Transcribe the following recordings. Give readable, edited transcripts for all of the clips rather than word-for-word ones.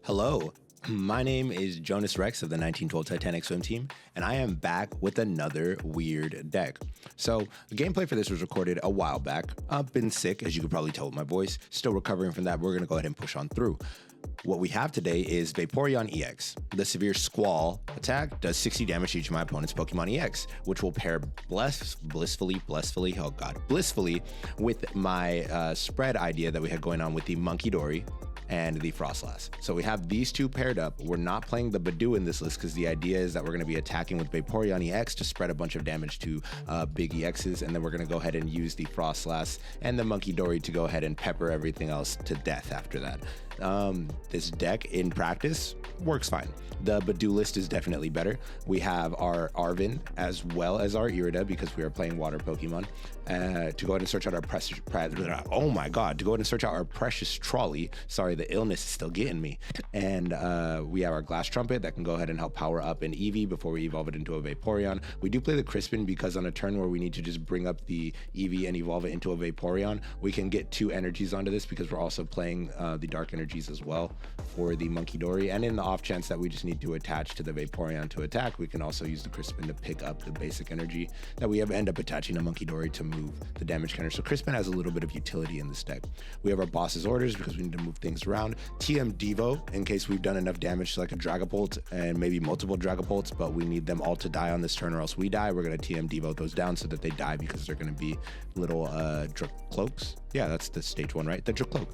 Hello, my name is Jonas Rex of the 1912 Titanic swim team, and I am back with another weird deck. So, the gameplay for this was recorded a while back. I've been sick, as you could probably tell with my voice, still recovering from that. We're going to go ahead and push on through. What we have today is Vaporeon EX. The Severe Squall attack does 60 damage to each of my opponent's Pokemon EX, which will pair blissfully with my spread idea that we had going on with the Munkidori and the Froslass. So we have these two paired up. We're not playing the Badoo in this list because the idea is that we're going to be attacking with Vaporeon EX to spread a bunch of damage to big EXs, and then we're going to go ahead and use the Froslass and the Munkidori to go ahead and pepper everything else to death after that. This deck in practice works fine. The Badoo list is definitely better. We have our Arven as well as our Irida because we are playing water Pokemon. To go ahead and search out our Precious Trolley. Sorry, the illness is still getting me. And we have our Glass Trumpet that can go ahead and help power up an Eevee before we evolve it into a Vaporeon. We do play the Crispin because on a turn where we need to just bring up the Eevee and evolve it into a Vaporeon, we can get two energies onto this because we're also playing the Dark Energies as well for the Munkidori. And in the off chance that we just need to attach to the Vaporeon to attack, we can also use the Crispin to pick up the basic energy that we end up attaching to Munkidori to move the damage counter. So Crispin has a little bit of utility in this deck. We have our boss's orders because we need to move things around. TM Devo in case we've done enough damage to like a Dragapult and maybe multiple Dragapults, but we need them all to die on this turn or else we die. We're going to TM Devo those down so that they die because they're going to be little cloaks. Yeah, that's the stage one, right? The Cloak.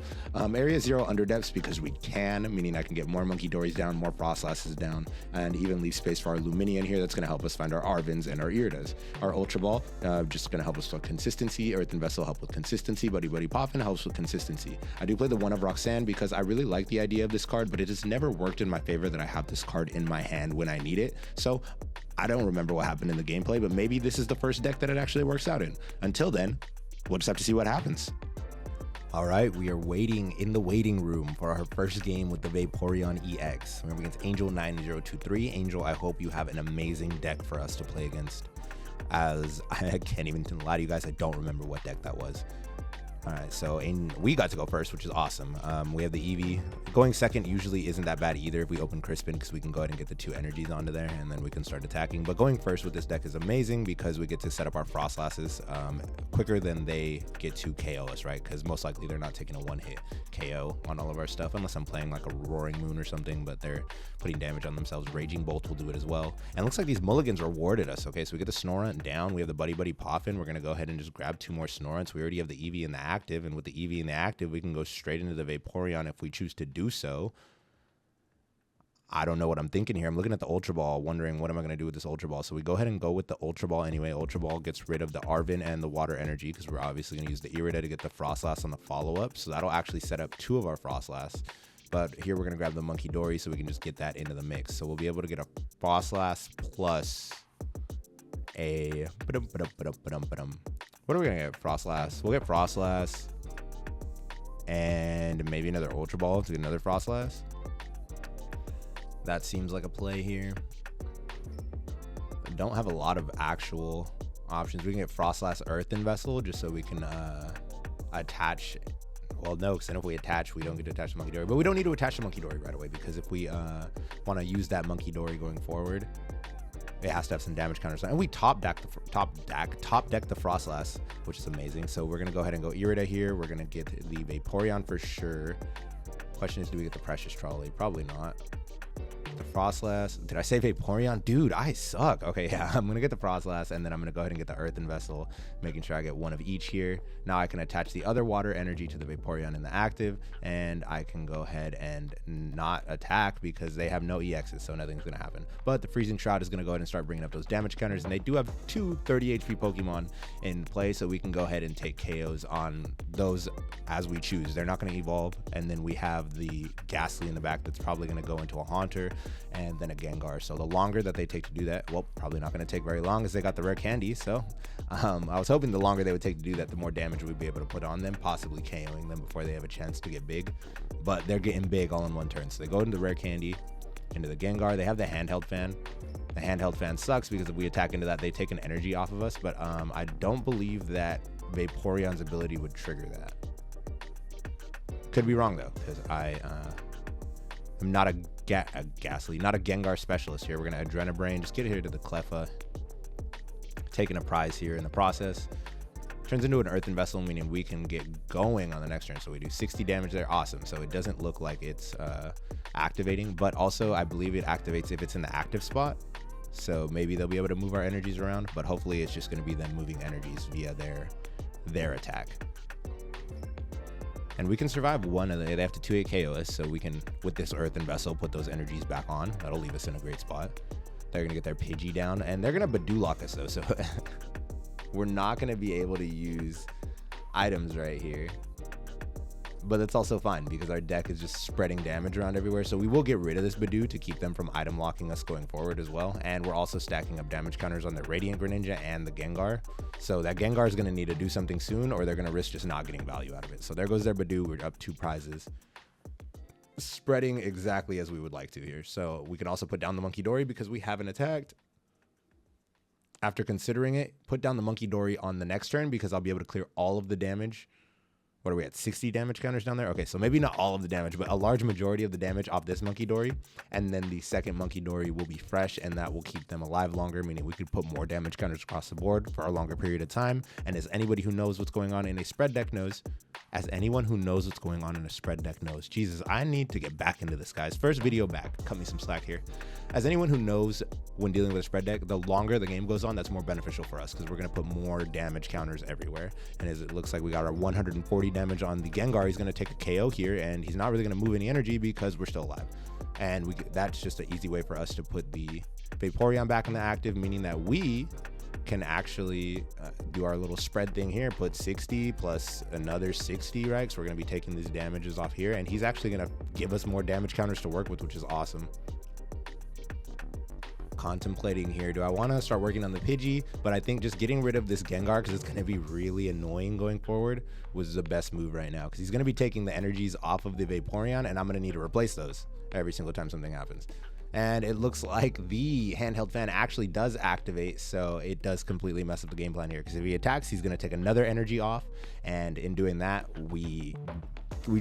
Area 0 Underdepths because we can, meaning I can get more Munkidoris down, more Froslasses down, and even leave space for our Lumineon here. That's going to help us find our Arvens and our Iridas. Our Ultra Ball, just going to help us with consistency. Earthen Vessel help with consistency. Buddy-Buddy Poffin helps with consistency. I do play the one of Roxanne because I really like the idea of this card, but it has never worked in my favor that I have this card in my hand when I need it. So I don't remember what happened in the gameplay, but maybe this is the first deck that it actually works out in. Until then, we'll just have to see what happens. All right, we are waiting in the waiting room for our first game with the Vaporeon EX. We're against Angel 9023. Angel, I hope you have an amazing deck for us to play against. As I can't even lie to you guys, I don't remember what deck that was. All right, so we got to go first, which is awesome. We have the Eevee. Going second usually isn't that bad either if we open Crispin because we can go ahead and get the two energies onto there and then we can start attacking. But going first with this deck is amazing because we get to set up our Frostlasses quicker than they get to KO us, right? Because most likely they're not taking a one-hit KO on all of our stuff unless I'm playing like a Roaring Moon or something, but they're putting damage on themselves. Raging Bolt will do it as well. And it looks like these mulligans rewarded us, okay? So we get the Snorunt down. We have the Buddy-Buddy Poffin. We're going to go ahead and just grab two more Snorunts. We already have the Eevee in the active, and with the Eevee in the active, we can go straight into the Vaporeon if we choose to do so. I don't know what I'm thinking here. I'm looking at the Ultra Ball, wondering what am I going to do with this Ultra Ball. So we go ahead and go with the Ultra Ball anyway. Ultra Ball gets rid of the Arven and the Water Energy because we're obviously going to use the Irida to get the Froslass on the follow-up. So that'll actually set up two of our Froslass. But here we're going to grab the Munkidori so we can just get that into the mix. So we'll be able to get a Froslass plus a... What are we going to get? Froslass. We'll get Froslass and maybe another Ultra Ball to get another Froslass. That seems like a play here. I don't have a lot of actual options. We can get Froslass Earthen Vessel just so we can attach. Well, no, because then if we attach, we don't get to attach the Munkidori. But we don't need to attach the Munkidori right away because if we want to use that Munkidori going forward, it has to have some damage counters. And we top deck the Froslass, which is amazing. So we're gonna go ahead and go Irida here. We're gonna get the Vaporeon for sure. Question is, do we get the Precious Trolley? Probably not. The Froslass. Did I say Vaporeon? Dude, I suck. Okay, yeah, I'm gonna get the Froslass and then I'm gonna go ahead and get the Earthen Vessel, making sure I get one of each here. Now I can attach the other Water Energy to the Vaporeon in the active, and I can go ahead and not attack because they have no EXs, so nothing's gonna happen. But the Freezing Shroud is gonna go ahead and start bringing up those damage counters, and they do have two 30 HP Pokemon in play, so we can go ahead and take KOs on those as we choose. They're not gonna evolve, and then we have the Ghastly in the back that's probably gonna go into a Haunter and then a Gengar. So the longer that they take to do that, well, probably not going to take very long as they got the rare candy. So I was hoping the longer they would take to do that, the more damage we'd be able to put on them, possibly KOing them before they have a chance to get big. But they're getting big all in one turn. So they go into the rare candy, into the Gengar. They have the handheld fan. The handheld fan sucks because if we attack into that, they take an energy off of us. But I don't believe that Vaporeon's ability would trigger that. Could be wrong though, because I'm not a Ghastly, not a Gengar specialist here. We're gonna Adrenabrain, just get here to the Cleffa, taking a prize here in the process. Turns into an Earthen Vessel, meaning we can get going on the next turn. So we do 60 damage there. Awesome. So it doesn't look like it's activating, but also I believe it activates if it's in the active spot. So maybe they'll be able to move our energies around, but hopefully it's just going to be them moving energies via their attack. And we can survive one of they have to 2-8 KO us, so we can, with this Earthen Vessel, put those energies back on. That'll leave us in a great spot. They're going to get their Pidgey down, and they're going to Badoo-lock us though, so we're not going to be able to use items right here. But that's also fine because our deck is just spreading damage around everywhere. So we will get rid of this Badoo to keep them from item locking us going forward as well. And we're also stacking up damage counters on the Radiant Greninja and the Gengar. So that Gengar is going to need to do something soon, or they're going to risk just not getting value out of it. So there goes their Badoo. We're up 2 prizes. Spreading exactly as we would like to here. So we can also put down the Munkidori because we haven't attacked. After considering it, put down the Munkidori on the next turn because I'll be able to clear all of the damage. What are we at? 60 damage counters down there? Okay, so maybe not all of the damage, but a large majority of the damage off this Munkidori. And then the second Munkidori will be fresh, and that will keep them alive longer, meaning we could put more damage counters across the board for a longer period of time. And as anybody who knows what's going on in a spread deck knows, Jesus, I need to get back into this, guys. First video back. Cut me some slack here. As anyone who knows when dealing with a spread deck, the longer the game goes on, that's more beneficial for us because we're going to put more damage counters everywhere. And as it looks like we got our 140 damage on the Gengar, he's going to take a KO here, and he's not really going to move any energy because we're still alive. And that's just an easy way for us to put the Vaporeon back in the active, meaning that we can actually do our little spread thing here, put 60 plus another 60, right? So we're going to be taking these damages off here, and he's actually going to give us more damage counters to work with, which is awesome. Contemplating here, do I want to start working on the Pidgey? But I think just getting rid of this Gengar, because it's going to be really annoying going forward, was the best move right now, because he's going to be taking the energies off of the Vaporeon, and I'm going to need to replace those every single time something happens. And it looks like the handheld fan actually does activate, so it does completely mess up the game plan here, because if he attacks, he's going to take another energy off, and in doing that, we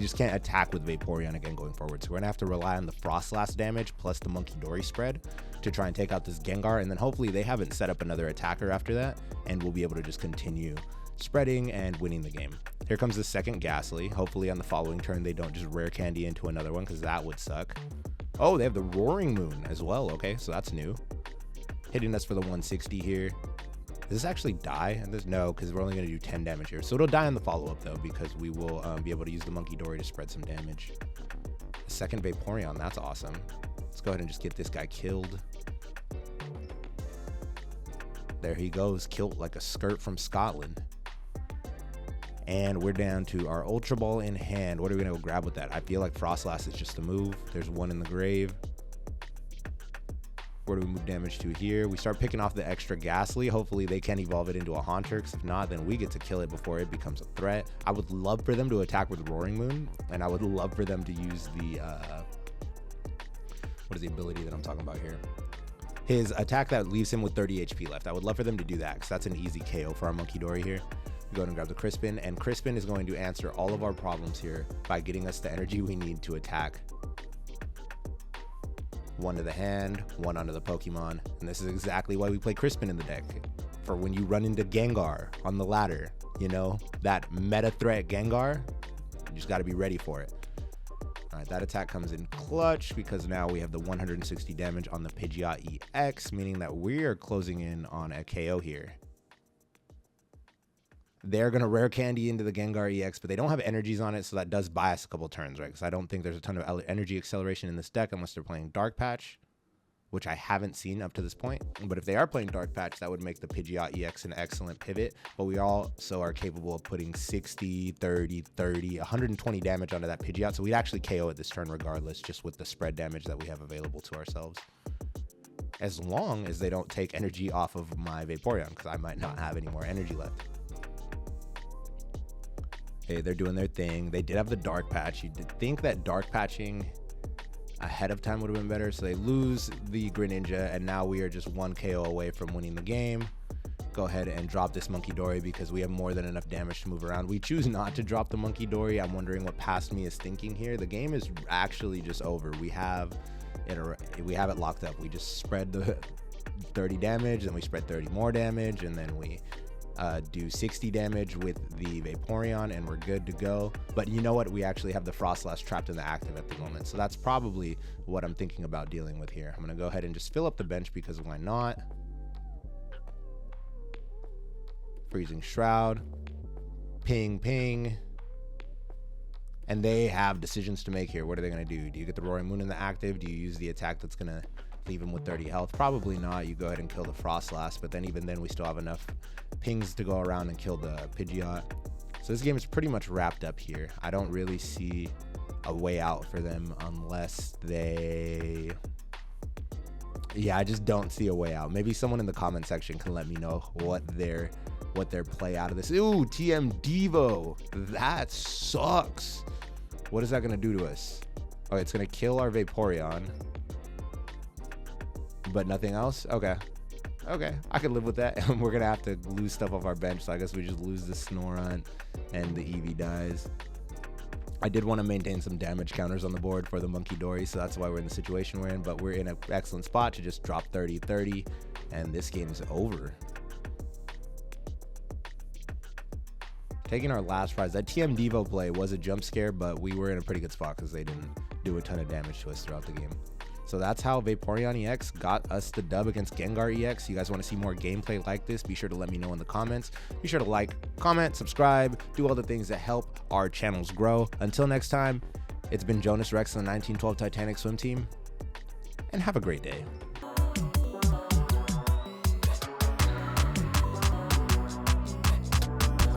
just can't attack with Vaporeon again going forward. So we're going to have to rely on the Froslass damage plus the Munkidori spread to try and take out this Gengar, and then hopefully they haven't set up another attacker after that, and we'll be able to just continue spreading and winning the game. Here comes the second Ghastly. Hopefully on the following turn they don't just rare candy into another one, because that would suck. Oh, they have the Roaring Moon as well. Okay, so that's new. Hitting us for the 160 here. Does this actually die? And no, because we're only going to do 10 damage here. So it'll die on the follow-up, though, because we will be able to use the Munkidori to spread some damage. The second Vaporeon, that's awesome. Let's go ahead and just get this guy killed. There he goes, killed like a skirt from Scotland. And we're down to our Ultra Ball in hand. What are we going to go grab with that? I feel like Froslass is just a move. There's one in the grave. Where do we move damage to here? We start picking off the extra Ghastly. Hopefully they can evolve it into a Haunter, because if not, then we get to kill it before it becomes a threat. I would love for them to attack with Roaring Moon, and I would love for them to use the what is the ability that I'm talking about here? His attack that leaves him with 30 HP left. I would love for them to do that, because that's an easy KO for our Munkidori here. We go ahead and grab the Crispin, and Crispin is going to answer all of our problems here by getting us the energy we need to attack. One to the hand, one onto the Pokemon, and this is exactly why we play Crispin in the deck. For when you run into Gengar on the ladder, you know, that meta threat Gengar, you just got to be ready for it. All right, that attack comes in clutch, because now we have the 160 damage on the Pidgeot EX, meaning that we are closing in on a KO here. They're going to rare candy into the Gengar EX, but they don't have energies on it, so that does buy us a couple turns, right? Because I don't think there's a ton of energy acceleration in this deck unless they're playing Dark Patch, which I haven't seen up to this point. But if they are playing Dark Patch, that would make the Pidgeot EX an excellent pivot. But we also are capable of putting 60, 30, 30, 120 damage onto that Pidgeot, so we'd actually KO it this turn regardless, just with the spread damage that we have available to ourselves. As long as they don't take energy off of my Vaporeon, because I might not have any more energy left. Okay, they're doing their thing. They did have the Dark Patch. You did think that Dark Patching ahead of time would have been better. So they lose the Greninja, and now we are just 1 KO away from winning the game. go ahead and drop this Munkidori because we have more than enough damage to move around. We choose not to drop the Munkidori. I'm wondering what past me is thinking here. The game is actually just over. We have it locked up. We just spread the 30 damage, then we spread 30 more damage, and then we do 60 damage with the Vaporeon, and we're good to go. But you know what? We actually have the Froslass trapped in the active at the moment, so that's probably what I'm thinking about dealing with here. I'm gonna go ahead and just fill up the bench because why not? Freezing Shroud, ping ping, and they have decisions to make here. What are they gonna do? Do you get the Roaring Moon in the active? Do you use the attack that's gonna leave him with 30 health? Probably not. You go ahead and kill the Froslass, but then even then we still have enough pings to go around and kill the Pidgeot. So this game is pretty much wrapped up here. I don't really see a way out for them unless they... Yeah, I just don't see a way out. Maybe someone in the comment section can let me know what their play out of this. Ooh, TM Devo. That sucks. What is that going to do to us? Oh, it's going to kill our Vaporeon. But nothing else? Okay. Okay, I could live with that. And we're going to have to lose stuff off our bench, so I guess we just lose the Snorunt and the Eevee dies. I did want to maintain some damage counters on the board for the Munkidori, so that's why we're in the situation we're in, but we're in an excellent spot to just drop 30-30, and this game is over. Taking our last prize. That TM Devo play was a jump scare, but we were in a pretty good spot because they didn't do a ton of damage to us throughout the game. So that's how Vaporeon EX got us the dub against Gengar EX. You guys want to see more gameplay like this? Be sure to let me know in the comments. Be sure to like, comment, subscribe, do all the things that help our channels grow. Until next time, it's been Jonas Rex and the 1912 Titanic swim team, and have a great day.